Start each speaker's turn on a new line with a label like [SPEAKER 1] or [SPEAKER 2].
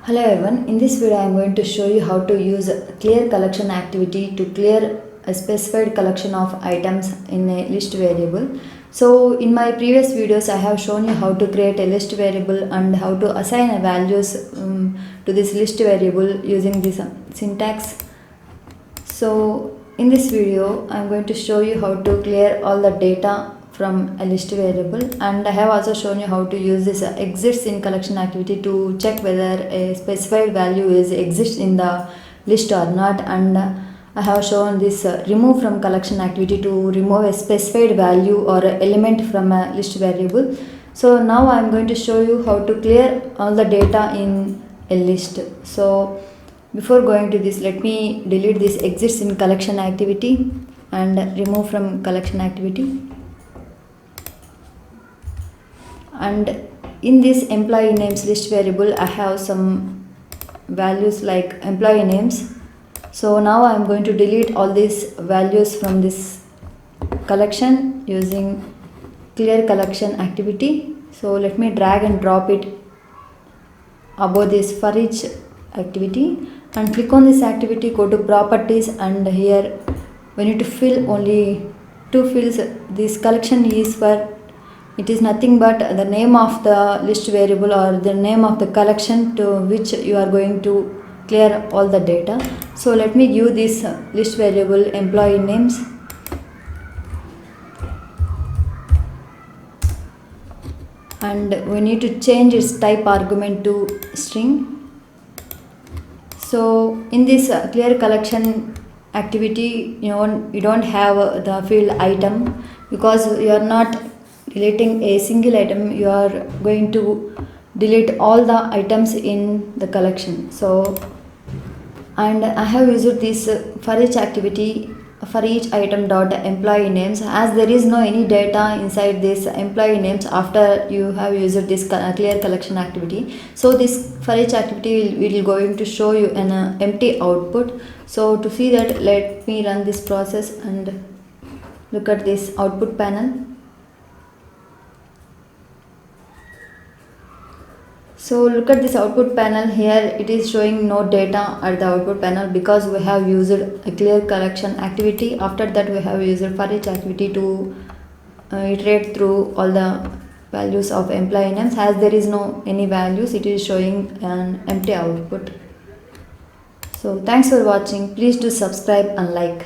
[SPEAKER 1] Hello everyone, in this video I am going to show you how to use clear collection activity to clear a specified collection of items in a list variable. So in my previous videos I have shown you how to create a list variable and how to assign values to this list variable using this syntax. So in this video I am going to show you how to clear all the data from a list variable, and I have also shown you how to use this exists in collection activity to check whether a specified value exists in the list or not, and I have shown this remove from collection activity to remove a specified value or element from a list variable. So now I am going to show you how to clear all the data in a list. So before going to this, let me delete this exists in collection activity and remove from collection activity. And in this employee names list variable I have some values like employee names. So now I am going to delete all these values from this collection using clear collection activity. So let me drag and drop it above this for each activity and click on this activity, go to properties, and here we need to fill only two fields. This collection is for, it is nothing but the name of the list variable or the name of the collection to which you are going to clear all the data. So let me give this list variable employee names, and we need to change its type argument to string. So in this clear collection activity, you don't have the field item because you are not deleting a single item, you are going to delete all the items in the collection. So, and I have used this for each activity for each item dot employee names, as there is no any data inside this employee names after you have used this clear collection activity. So this for each activity will going to show you an empty output. So to see that, let me run this process and look at this output panel. So look at this output panel. Here it is showing no data at the output panel because we have used a clear collection activity. After that we have used for each activity to iterate through all the values of employee names. As there is no any values, it is showing an empty output. So thanks for watching. Please do subscribe and like.